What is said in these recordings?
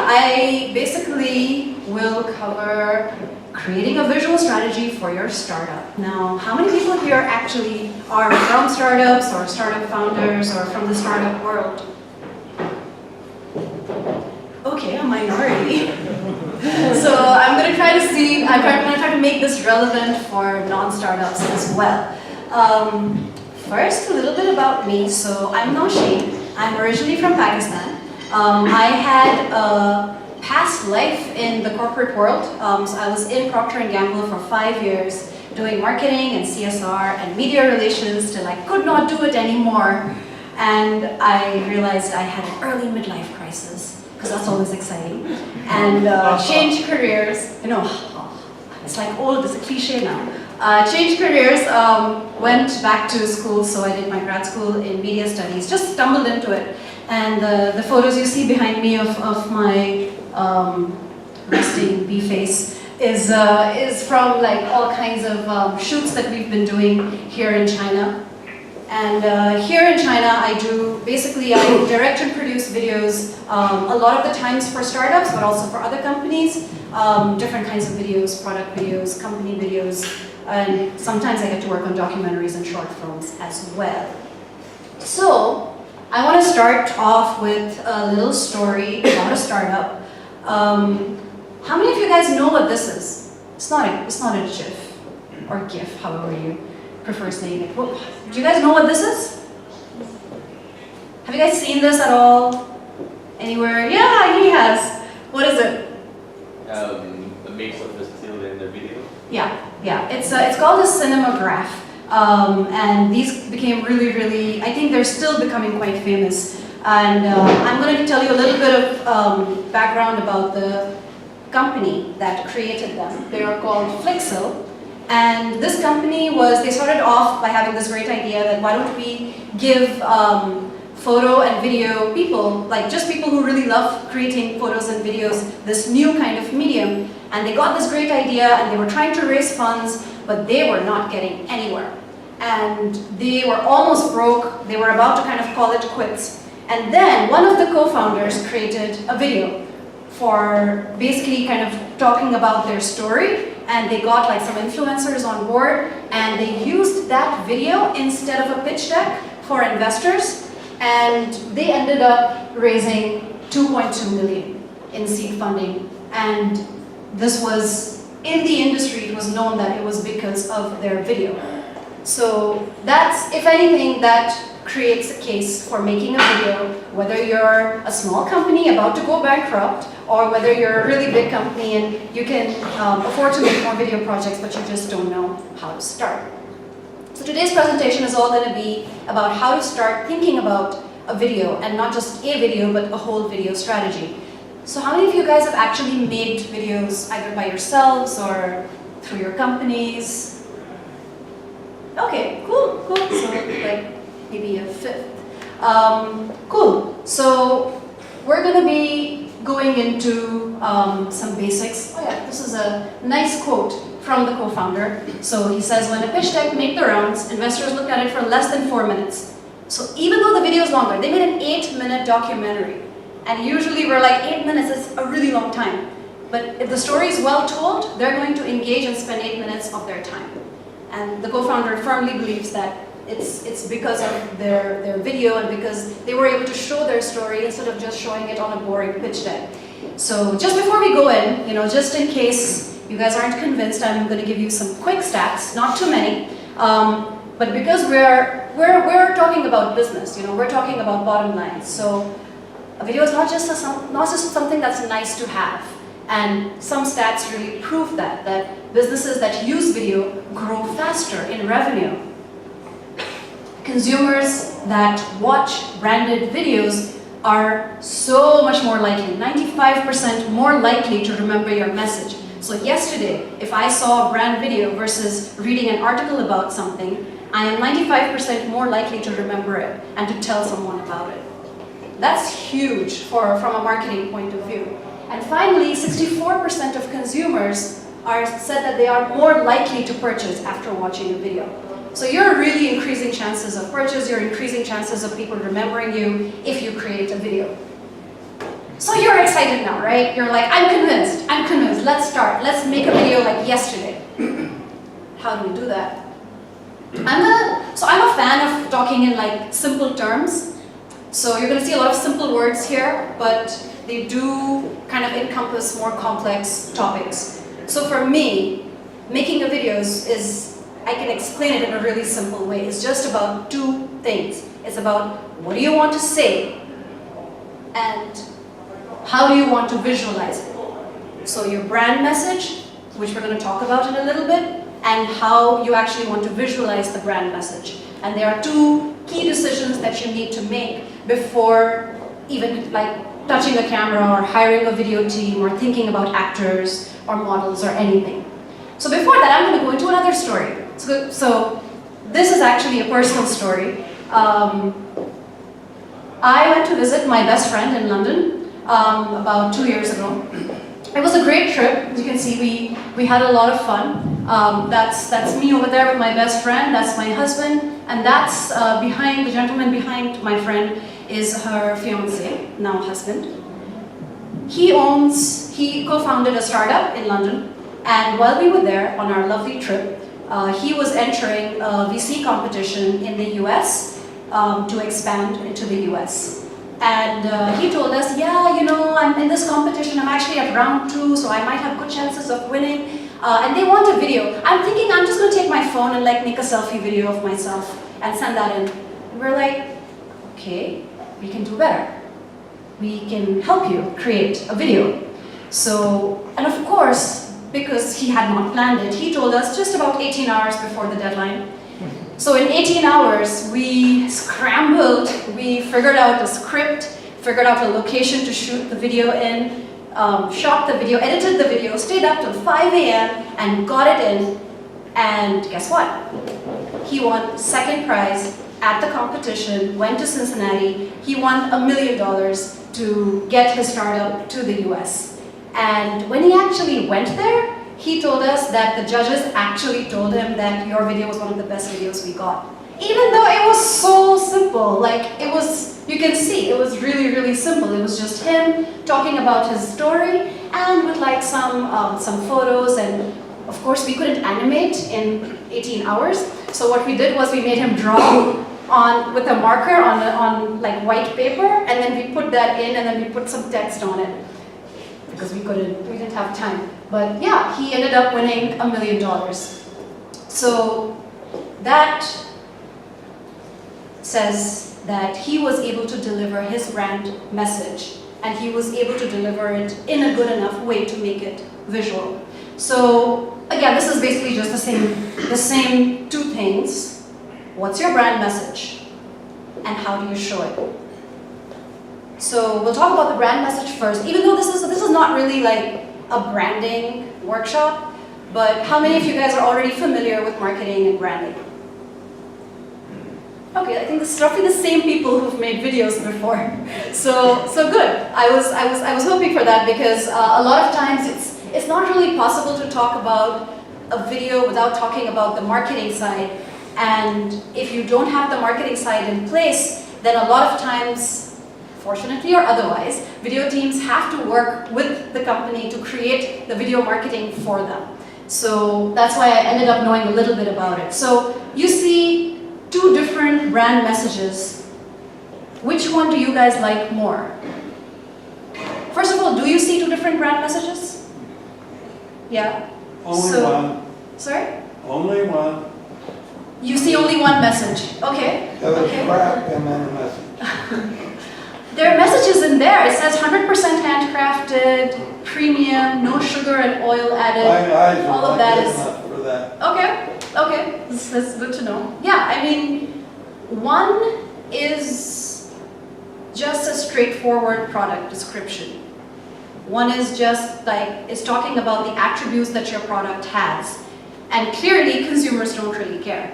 I basically will cover creating a visual strategy for your startup. Now, how many people here actually are from startups or startup founders or from the startup world? Okay, a minority. So I'm going to try to make this relevant for non-startups as well. First, a little bit about me. So I'm Nausheen. I'm originally from Pakistan. I had a past life in the corporate world. So I was in Procter & Gamble for 5 years, doing marketing and CSR and media relations till I could not do it anymore. And I realized I had an early midlife crisis, because that's always exciting. And changed careers. You know, it's like old, it's a cliche now. Changed careers, went back to school, so I did my grad school in media studies, just stumbled into it. And the photos you see behind me of my resting bee face is from like all kinds of shoots that we've been doing here in China. And here in China, I direct and produce videos, a lot of the times for startups, but also for other companies, different kinds of videos, product videos, company videos, and sometimes I get to work on documentaries and short films as well. So, I want to start off with a little story about a startup. How many of you guys know what this is? It's not a GIF, or GIF, however you prefer saying it. Well, do you guys know what this is? Have you guys seen this at all? Anywhere? Yeah, he has. What is it? The mix of the still and the video. Yeah. It's called a cinematograph. And these became really, I think they're still becoming quite famous. And I'm going to tell you a little bit of background about the company that created them. They are called Flixel. And this company they started off by having this great idea that why don't we give photo and video people, like just people who really love creating photos and videos, this new kind of medium. And they got this great idea and they were trying to raise funds, but they were not getting anywhere. And they were almost broke. They were about to kind of call it quits. And then one of the co-founders created a video for basically kind of talking about their story. And they got like some influencers on board, and they used that video instead of a pitch deck for investors, and they ended up raising 2.2 million in seed funding. And this was, in the industry, it was known that it was because of their video. So that's, if anything, that creates a case for making a video, whether you're a small company about to go bankrupt, or whether you're a really big company and you can afford to make more video projects, but you just don't know how to start. So today's presentation is all going to be about how to start thinking about a video, and not just a video, but a whole video strategy. So how many of you guys have actually made videos either by yourselves or through your companies? Okay, cool. So like maybe a fifth. Cool. So we're going to be going into some basics. Oh yeah, this is a nice quote from the co-founder. So he says, when a pitch deck made the rounds, investors looked at it for less than 4 minutes. So even though the video is longer, they made an 8-minute documentary. And usually we're like, 8 minutes is a really long time. But if the story is well told, they're going to engage and spend 8 minutes of their time. And the co-founder firmly believes that it's because of their video and because they were able to show their story instead of just showing it on a boring pitch deck. So just before we go in, just in case you guys aren't convinced, I'm going to give you some quick stats, not too many. But because we're talking about business, we're talking about bottom lines. So a video is not just something that's nice to have. And some stats really prove that businesses that use video grow faster in revenue. Consumers that watch branded videos are so much more likely, 95% more likely to remember your message. So yesterday, if I saw a brand video versus reading an article about something, I am 95% more likely to remember it and to tell someone about it. That's huge from a marketing point of view. And finally, 64% of consumers said that they are more likely to purchase after watching a video. So you're really increasing chances of purchase, you're increasing chances of people remembering you if you create a video. So you're excited excited now, right? You're like, I'm convinced, let's start, let's make a video like yesterday. How do we do that? I'm a fan of talking in like simple terms. So you're gonna see a lot of simple words here, but they do kind of encompass more complex topics. So for me, making a video is I can explain it in a really simple way. It's just about two things. It's about what do you want to say and how do you want to visualize it. So your brand message, which we're going to talk about in a little bit, and how you actually want to visualize the brand message. And there are two key decisions that you need to make before even like touching a camera or hiring a video team or thinking about actors or models or anything. So before that, I'm going to go into another story. So this is actually a personal story. I went to visit my best friend in London about 2 years ago. It was a great trip. As you can see, we had a lot of fun. That's me over there with my best friend. That's my husband, and that's the gentleman behind my friend is her fiance, now husband. He co-founded a startup in London, and while we were there on our lovely trip, he was entering a VC competition in the US to expand into the US. And he told us, yeah, you know, I'm in this competition, I'm actually at round 2, so I might have good chances of winning. And they want a video. I'm thinking I'm just going to take my phone and like make a selfie video of myself and send that in. And we're like, okay, we can do better. We can help you create a video. So, and of course, because he had not planned it, he told us just about 18 hours before the deadline. So in 18 hours, we scrambled, we figured out a script, figured out a location to shoot the video in, shot the video, edited the video, stayed up till 5 a.m. and got it in. And guess what? He won second prize at the competition, went to Cincinnati. He won $1 million to get his startup to the US. And when he actually went there, he told us that the judges actually told him that your video was one of the best videos we got. Even though it was so simple, like it was, you can see, it was really, really simple. It was just him talking about his story and with like some photos, and of course we couldn't animate in 18 hours. So what we did was we made him draw with a marker on like white paper, and then we put that in, and then we put some text on it because we didn't have time. But yeah, he ended up winning $1 million. So that says that he was able to deliver his brand message, and he was able to deliver it in a good enough way to make it visual. So again, this is basically just the same two things. What's your brand message? And how do you show it? So we'll talk about the brand message first, even though this is not really like a branding workshop, but how many of you guys are already familiar with marketing and branding? Okay, I think this is roughly the same people who've made videos before. So good. I was hoping for that, because a lot of times it's not really possible to talk about a video without talking about the marketing side. And if you don't have the marketing side in place, then a lot of times, fortunately or otherwise, video teams have to work with the company to create the video marketing for them. So that's why I ended up knowing a little bit about it. So you see two different brand messages. Which one do you guys like more? First of all, do you see two different brand messages? Yeah? Only one. Sorry? Only one. You see only one message. Okay. There was Okay. crap and then a message. There are messages in there. It says 100% handcrafted, premium, no sugar and oil added. My eyes All are of not that good is enough for that. okay. That's good to know. Yeah, I mean, one is just a straightforward product description. One is just like, it's talking about the attributes that your product has. And clearly, consumers don't really care.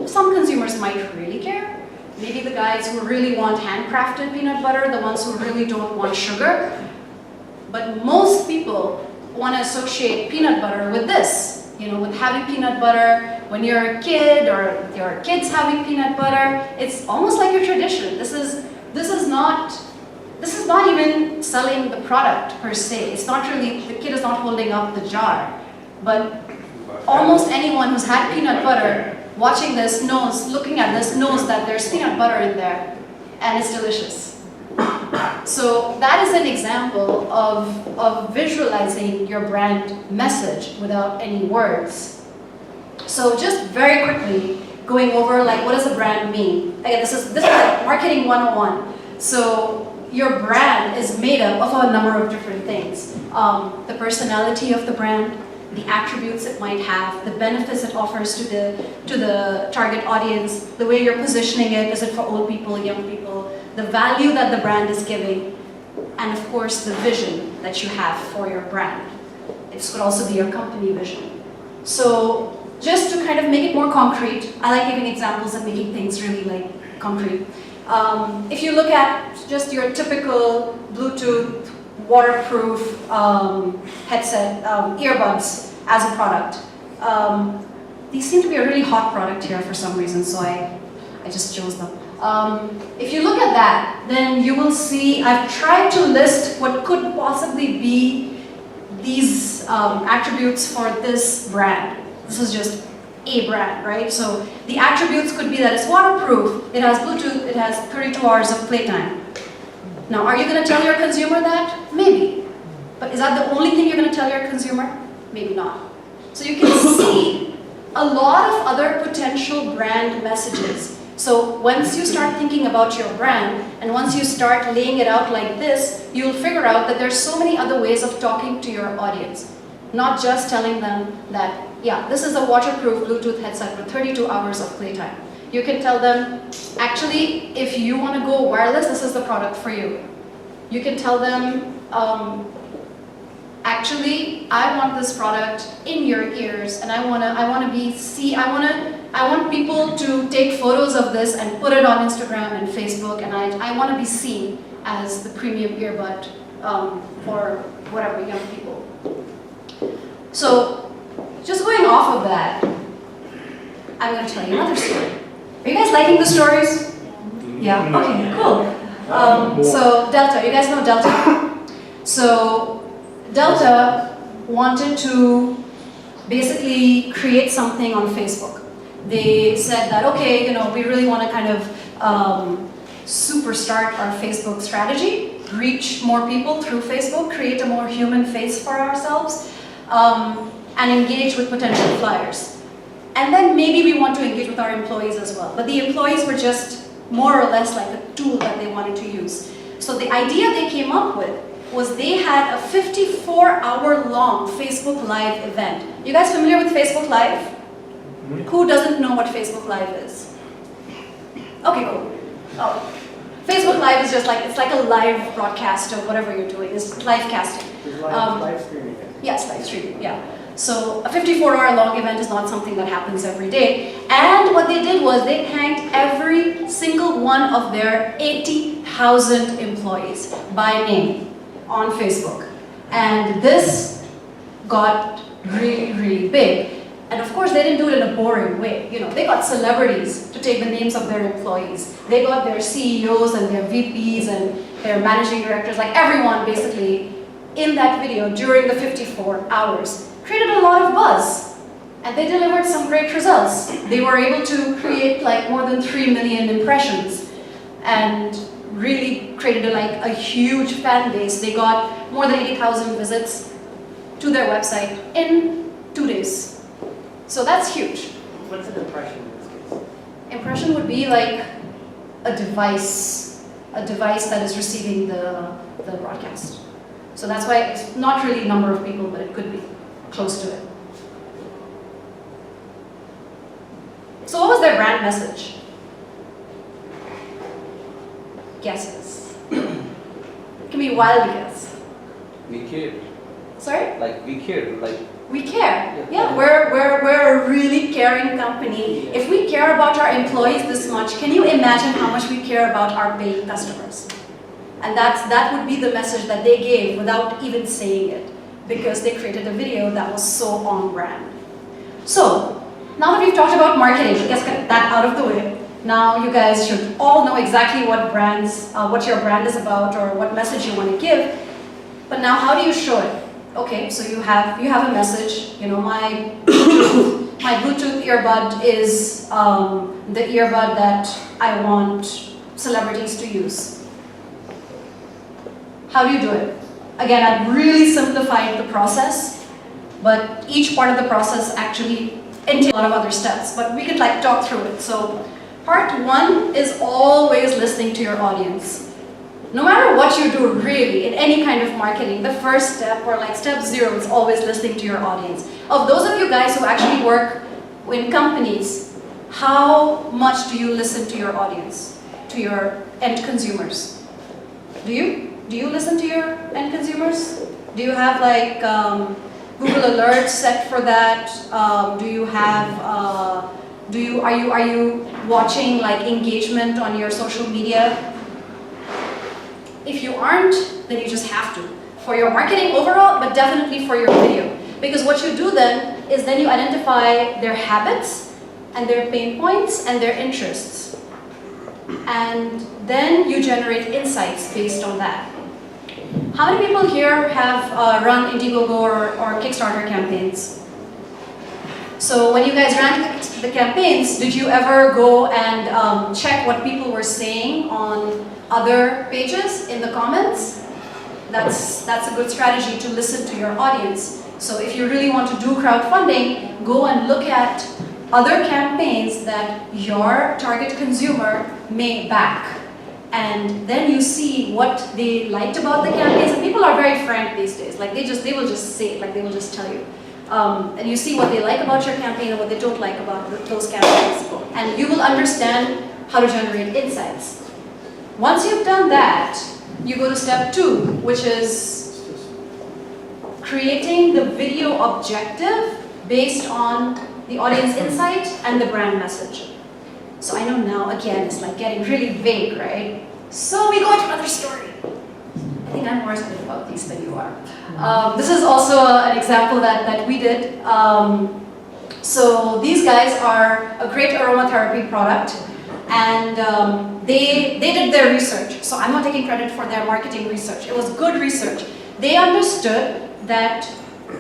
Some consumers might really care. Maybe the guys who really want handcrafted peanut butter, the ones who really don't want sugar. But most people want to associate peanut butter with this, you know, with having peanut butter when you're a kid, or your kids having peanut butter. It's almost like a tradition. This is this is not even selling the product per se. It's not really, the kid is not holding up the jar, but almost anyone who's had peanut butter watching this knows, looking at this, knows that there's peanut butter in there and it's delicious. So that is an example of visualizing your brand message without any words. So just very quickly, going over like what does a brand mean? Again, this is like marketing 101. So your brand is made up of a number of different things. The personality of the brand, the attributes it might have, the benefits it offers to the target audience, the way you're positioning it, is it for old people, young people, the value that the brand is giving, and of course the vision that you have for your brand. This could also be your company vision. So just to kind of make it more concrete, I like giving examples and making things really like concrete. If you look at just your typical Bluetooth, waterproof headset, earbuds as a product, these seem to be a really hot product here for some reason, so I just chose them. If you look at that, then you will see I've tried to list what could possibly be these attributes for this brand. This is just a brand, right? So the attributes could be that it's waterproof, it has Bluetooth, it has 32 hours of playtime. Now, are you going to tell your consumer that? Maybe. But is that the only thing you're going to tell your consumer? Maybe not. So you can see a lot of other potential brand messages. So once you start thinking about your brand, and once you start laying it out like this, you'll figure out that there's so many other ways of talking to your audience. Not just telling them that, yeah, this is a waterproof Bluetooth headset with 32 hours of playtime. You can tell them, actually, if you want to go wireless, this is the product for you. You can tell them, actually, I want this product in your ears, and I want people to take photos of this and put it on Instagram and Facebook, and I want to be seen as the premium earbud for whatever young people. So, just going off of that, I'm going to tell you another story. Are you guys liking the stories? Yeah? Okay, cool. So Delta, you guys know Delta? So Delta wanted to basically create something on Facebook. They said that, okay, we really want to kind of superstart our Facebook strategy, reach more people through Facebook, create a more human face for ourselves, and engage with potential flyers. And then maybe we want to engage with our employees as well. But the employees were just more or less like a tool that they wanted to use. So the idea they came up with was they had a 54-hour-long Facebook Live event. You guys familiar with Facebook Live? Who doesn't know what Facebook Live is? Okay, cool. Oh. Facebook Live is just like, it's like a live broadcast of whatever you're doing. It's live casting. Live streaming. Yes, live streaming, yeah. So a 54-hour-long event is not something that happens every day. And what they did was they thanked every single one of their 80,000 employees by name on Facebook. And this got really, really big. And of course, they didn't do it in a boring way. They got celebrities to take the names of their employees. They got their CEOs and their VPs and their managing directors, like everyone basically, in that video during the 54 hours. Created a lot of buzz, and they delivered some great results. They were able to create like more than 3 million impressions and really created a huge fan base. They got more than 80,000 visits to their website in 2 days. So that's huge. What's an impression in this case? Impression would be like a device that is receiving the broadcast. So that's why it's not really a number of people, but it could be close to it. So what was their brand message? Guesses. It can be wild guess. We care. Sorry? Like, we care. Like, we care. Yeah, we're a really caring company. If we care about our employees this much, can you imagine how much we care about our paying customers? And that would be the message that they gave without even saying it, because they created a video that was so on brand. So, now that we've talked about marketing, let's get that out of the way. Now you guys should all know exactly what what your brand is about or what message you want to give. But now how do you show it? Okay, so you have a message. You know, my Bluetooth earbud is the earbud that I want celebrities to use. How do you do it? Again, I've really simplified the process, but each part of the process actually entails a lot of other steps. But we could like talk through it. So part one is always listening to your audience. No matter what you do really in any kind of marketing, the first step or like step 0 is always listening to your audience. Of those of you guys who actually work in companies, how much do you listen to your audience, to your end consumers? Do you? Do you listen to your end consumers? Do you have like Google Alerts set for that? Do you have? Are you watching like engagement on your social media? If you aren't, then you just have to. For your marketing overall, but definitely for your video. Because what you do then is then you identify their habits and their pain points and their interests. And then you generate insights based on that. How many people here have run Indiegogo or Kickstarter campaigns? So when you guys ran the campaigns, did you ever go and check what people were saying on other pages in the comments? That's a good strategy to listen to your audience. So if you really want to do crowdfunding, go and look at other campaigns that your target consumer may back. And then you see what they liked about the campaigns. And people are very frank these days. Like they will just say it, like they will just tell you. And you see what they like about your campaign and what they don't like about those campaigns. And you will understand how to generate insights. Once you've done that, you go to step 2, which is creating the video objective based on the audience insight and the brand message. So I know now, again, it's like getting really vague, right? So we go to another story. I think I'm more excited about these than you are. This is also an example that we did. So these guys are a great aromatherapy product, and they did their research. So I'm not taking credit for their marketing research. It was good research. They understood that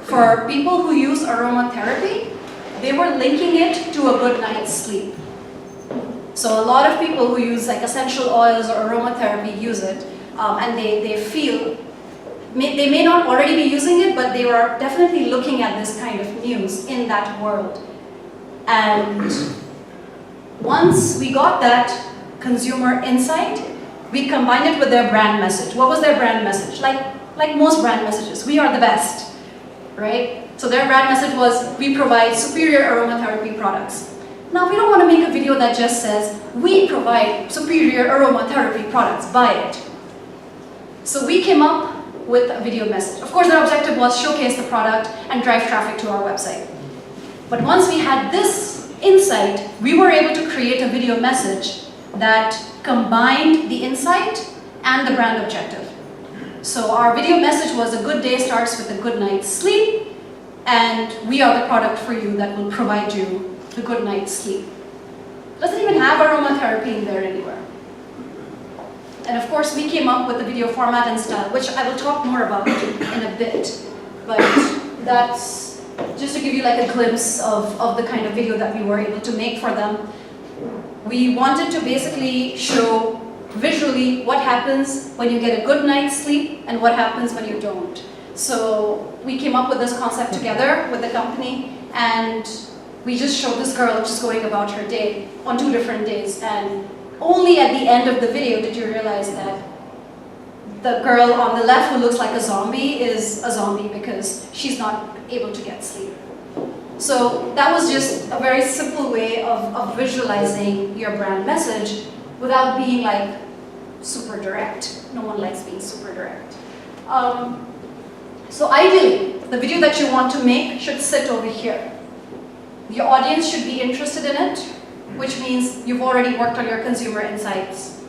for people who use aromatherapy, they were linking it to a good night's sleep. So a lot of people who use like essential oils or aromatherapy use it, and they feel, they may not already be using it, but they were definitely looking at this kind of news in that world. And once we got that consumer insight, we combined it with their brand message. What was their brand message? Like most brand messages, we are the best, right? So their brand message was, we provide superior aromatherapy products. Now we don't want to make a video that just says, we provide superior aromatherapy products, buy it. So we came up with a video message. Of course, their objective was showcase the product and drive traffic to our website. But once we had this insight, we were able to create a video message that combined the insight and the brand objective. So our video message was, a good day starts with a good night's sleep, and we are the product for you that will provide you the good night's sleep. Doesn't even have aromatherapy in there anywhere. And of course, we came up with the video format and style, which I will talk more about in a bit. But that's just to give you like a glimpse of the kind of video that we were able to make for them. We wanted to basically show visually what happens when you get a good night's sleep and what happens when you don't. So we came up with this concept together with the company, and we just showed this girl just going about her day on 2 different days. And only at the end of the video did you realize that the girl on the left who looks like a zombie is a zombie because she's not able to get sleep. So that was just a very simple way of visualizing your brand message without being like super direct. No one likes being super direct. So ideally, the video that you want to make should sit over here. Your audience should be interested in it, which means you've already worked on your consumer insights.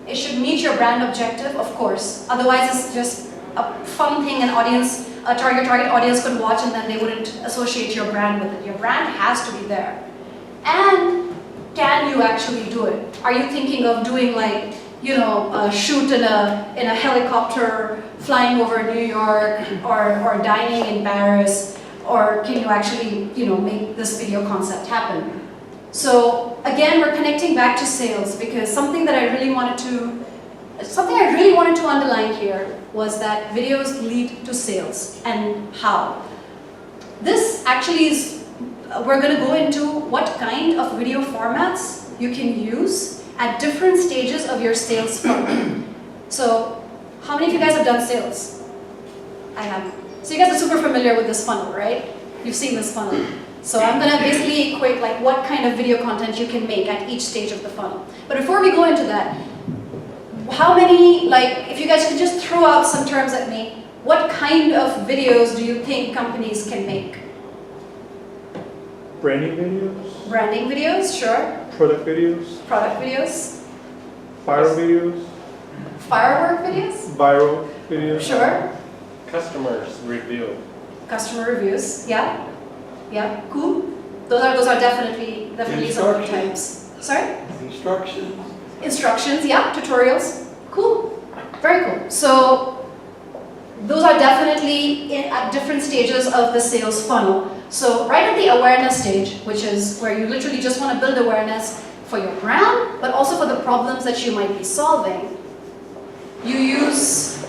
It should meet your brand objective, of course. Otherwise, it's just a fun thing an audience, a target audience could watch, and then they wouldn't associate your brand with it. Your brand has to be there. And can you actually do it? Are you thinking of doing like, you know, a shoot in a helicopter, flying over New York, or dining in Paris, or can you actually, you know, make this video concept happen? So again, we're connecting back to sales, because something I really wanted to underline here was that videos lead to sales, and how. This actually is, we're going to go into what kind of video formats you can use at different stages of your sales funnel. So, how many of you guys have done sales? I have. So you guys are super familiar with this funnel, right? You've seen this funnel. So I'm going to basically equate like what kind of video content you can make at each stage of the funnel. But before we go into that, how many, like, if you guys could just throw out some terms at me, what kind of videos do you think companies can make? Branding videos? Branding videos, sure. Product videos? Product videos. Viral videos? Firework videos? Viral videos? Sure. Customers review. Customer reviews, yeah. Yeah, cool. Those are definitely some of the types. Sorry? Instructions. Instructions, yeah, tutorials. Cool. Very cool. So those are definitely at different stages of the sales funnel. So right at the awareness stage, which is where you literally just want to build awareness for your brand, but also for the problems that you might be solving, you use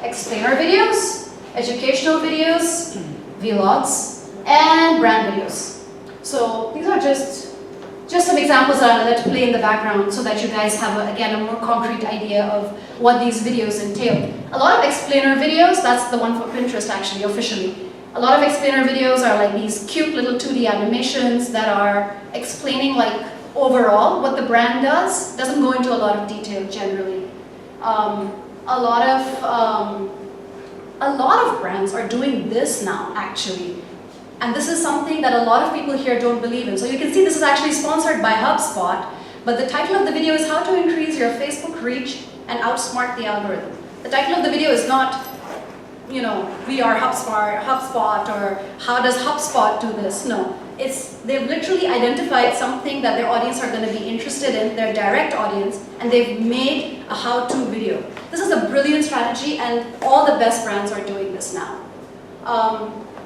explainer videos, educational videos, vlogs, and brand videos. So these are just some examples that I'll let play in the background so that you guys have, again, a more concrete idea of what these videos entail. A lot of explainer videos, that's the one for Pinterest actually, officially. A lot of explainer videos are like these cute little 2D animations that are explaining like overall what the brand does. Doesn't go into a lot of detail generally. A lot of brands are doing this now actually. And this is something that a lot of people here don't believe in. So you can see this is actually sponsored by HubSpot, but the title of the video is How to Increase Your Facebook Reach and Outsmart the Algorithm. The title of the video is not, you know, we are HubSpot, or how does HubSpot do this? No, they've literally identified something that their audience are going to be interested in, their direct audience, and they've made a how-to video. This is a brilliant strategy, and all the best brands are doing this now.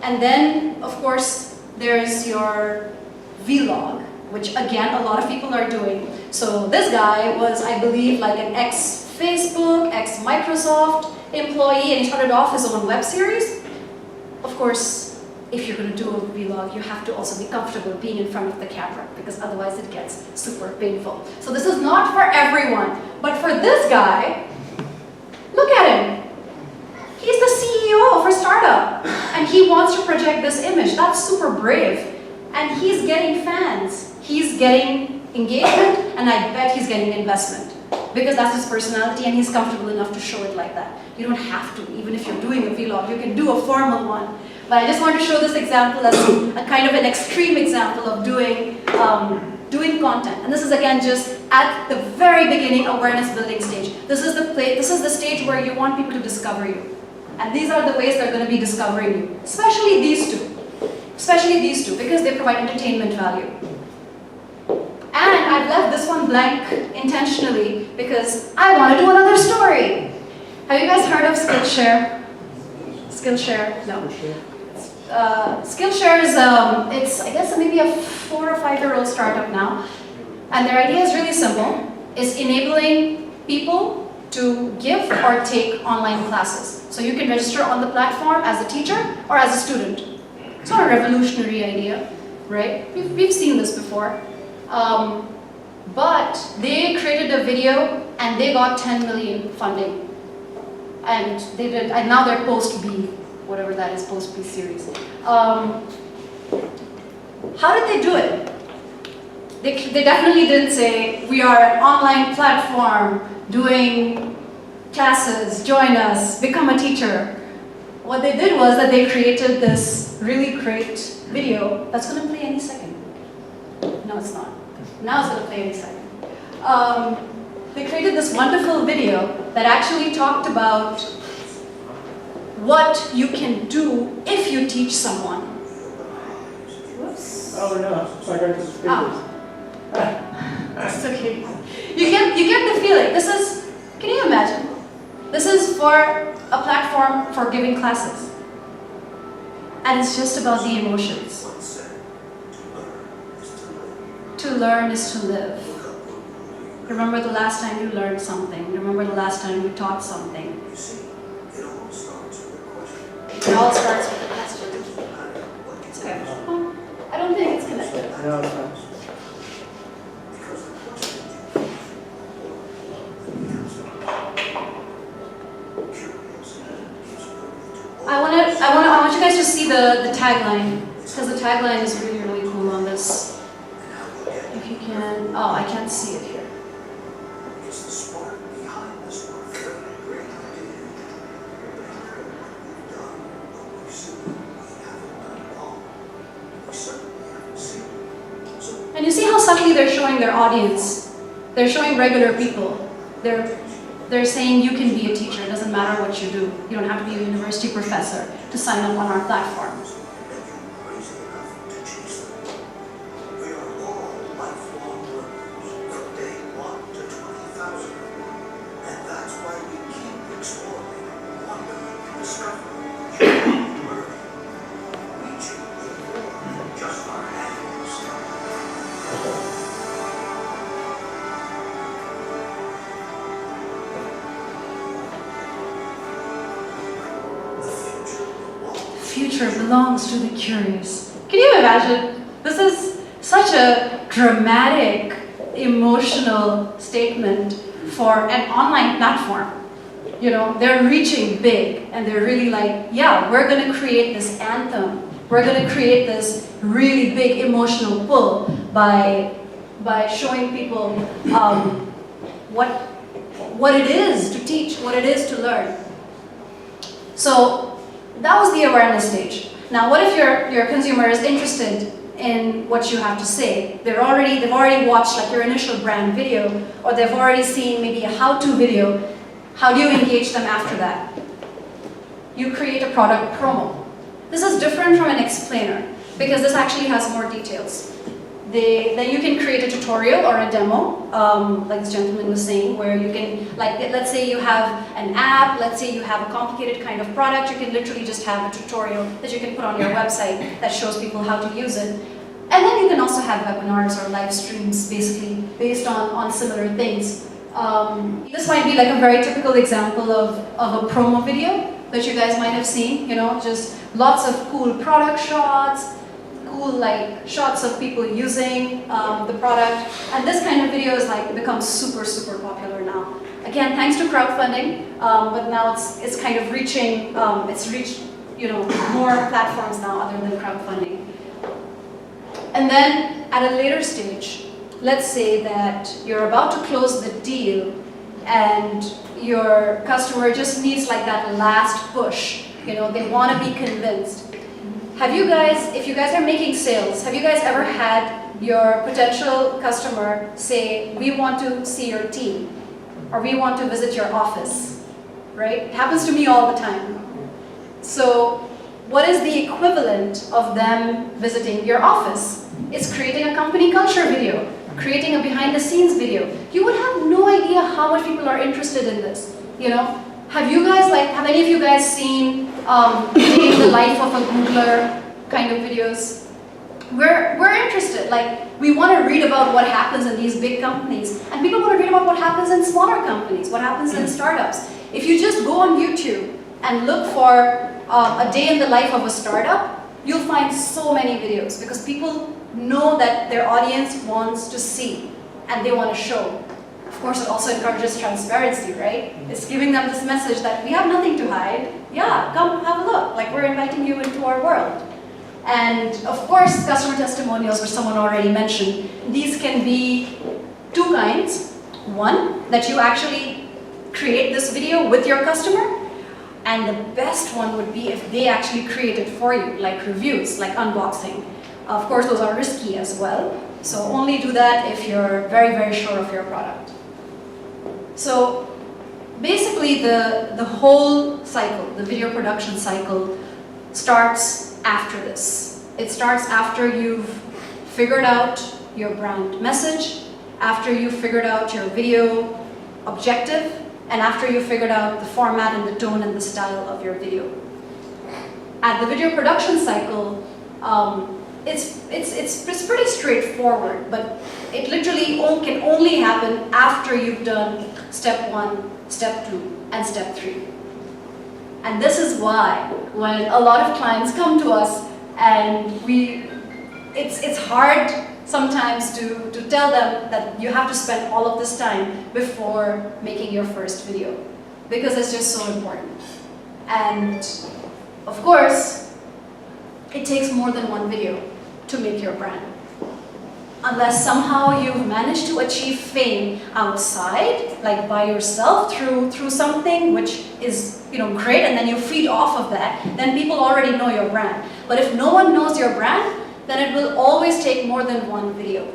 And then, of course, there's your vlog, which again, a lot of people are doing. So this guy was, I believe, like an ex-Facebook, ex-Microsoft employee, and he started off his own web series. Of course, if you're going to do a vlog, you have to also be comfortable being in front of the camera, because otherwise it gets super painful. So this is not for everyone, but for this guy, look at him. He's the CEO of a startup, and he wants to project this image. That's super brave. And he's getting fans. He's getting engagement, and I bet he's getting investment. Because that's his personality, and he's comfortable enough to show it like that. You don't have to, even if you're doing a vlog, you can do a formal one. But I just want to show this example as a kind of an extreme example of doing content. And this is again just at the very beginning awareness building stage. This is the stage where you want people to discover you. And these are the ways they're going to be discovering you. Especially these two. Especially these two, because they provide entertainment value. And I've left this one blank intentionally because I want to do another story. Have you guys heard of Skillshare? Skillshare? No. Skillshare is, it's I guess maybe a 4 or 5-year-old startup now. And their idea is really simple. It's enabling people to give or take online classes. So you can register on the platform as a teacher or as a student. It's not a revolutionary idea, right? We've seen this before. But they created a video and they got 10 million funding. And they did, and now they're post B, whatever that is, post B series. How did they do it? They definitely didn't say, we are an online platform doing classes, join us, become a teacher. What they did was that they created this really great video that's going to play any second. No, it's not. Now it's going to play any second. They created this wonderful video that actually talked about what you can do if you teach someone. Whoops. Oh no, so I got it to the fingers. It's okay. You get the feeling. This is, can you imagine? This is for a platform for giving classes. And it's just about the emotions. To learn is to live. Remember the last time you learned something. Remember the last time you taught something. It all starts with a question. It's okay. I don't think it's connected. No, it's not. I want you guys to see the tagline, because the tagline is really, really cool on this. If you can, oh, I can't see it here. And you see how subtly they're showing their audience. They're showing regular people. They're saying you can be a teacher, it doesn't matter what you do. You don't have to be a university professor to sign up on our platform. Future belongs to the curious. Can you imagine? This is such a dramatic, emotional statement for an online platform. You know, they're reaching big and they're really like, yeah, we're going to create this anthem. We're going to create this really big emotional pull by showing people what it is to teach, what it is to learn. So that was the awareness stage. Now, what if your consumer is interested in what you have to say? They've already watched like your initial brand video, or they've already seen maybe a how-to video. How do you engage them after that? You create a product promo. This is different from an explainer because this actually has more details. Then you can create a tutorial or a demo, like this gentleman was saying, where you can, like, let's say you have an app, let's say you have a complicated kind of product, you can literally just have a tutorial that you can put on your website that shows people how to use it. And then you can also have webinars or live streams, basically, based on similar things. This might be like a very typical example of a promo video that you guys might have seen, you know, just lots of cool product shots, cool like shots of people using the product, and this kind of video is like become super popular now. Again, thanks to crowdfunding, but now it's kind of reaching, it's reached, you know, more platforms now other than crowdfunding. And then at a later stage, let's say that you're about to close the deal and your customer just needs like that last push. You know, they want to be convinced. Have you guys, if you guys are making sales, have you guys ever had your potential customer say, we want to see your team, or we want to visit your office, right? It happens to me all the time. So what is the equivalent of them visiting your office? It's creating a company culture video, creating a behind the scenes video. You would have no idea how much people are interested in this, you know? Have you guys, like, have any of you guys seen the life of a Googler kind of videos? We're interested, like, we want to read about what happens in these big companies, and people want to read about what happens in smaller companies, what happens in startups. If you just go on YouTube and look for a day in the life of a startup, you'll find so many videos because people know that their audience wants to see and they want to show. Of course, it also encourages transparency, right? It's giving them this message that we have nothing to hide. Yeah, come have a look. Like, we're inviting you into our world. And of course, customer testimonials, which someone already mentioned, these can be two kinds. One, that you actually create this video with your customer. And the best one would be if they actually create it for you, like reviews, like unboxing. Of course, those are risky as well. So only do that if you're very sure of your product. So basically the whole cycle, the video production cycle, starts after this. It starts after you've figured out your brand message, after you figured out your video objective, and after you figured out the format and the tone and the style of your video. At the video production cycle, it's pretty straightforward, but it literally can only happen after you've done step 1, step 2, and step 3. And this is why when a lot of clients come to us and it's hard sometimes to tell them that you have to spend all of this time before making your first video, because it's just so important. And of course, it takes more than one video to make your brand. Unless somehow you've managed to achieve fame outside, like by yourself through something which is great, and then you feed off of that, then people already know your brand. But if no one knows your brand, then it will always take more than one video.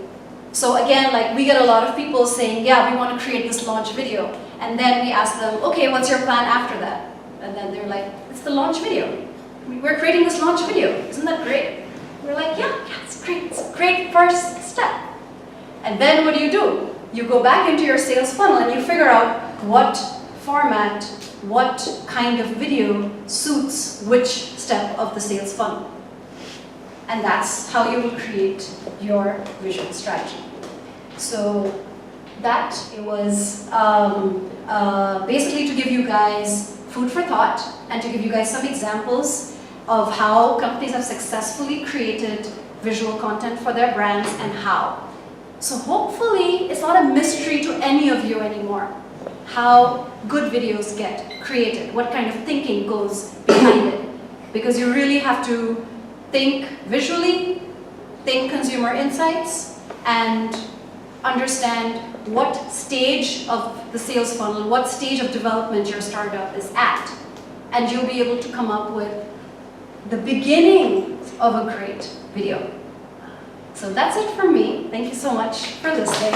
So again, like we get a lot of people saying, yeah, we want to create this launch video. And then we ask them, okay, what's your plan after that? And then they're like, it's the launch video. We're creating this launch video. Isn't that great? We're like, yeah, it's great. It's a great first step. And then what do? You go back into your sales funnel and you figure out what format, what kind of video suits which step of the sales funnel. And that's how you will create your visual strategy. So that it was basically to give you guys food for thought and to give you guys some examples of how companies have successfully created visual content for their brands and how. So hopefully it's not a mystery to any of you anymore how good videos get created, what kind of thinking goes behind it. Because you really have to think visually, think consumer insights, and understand what stage of the sales funnel, what stage of development your startup is at. And you'll be able to come up with the beginning of a great video. So that's it from me. Thank you so much for listening.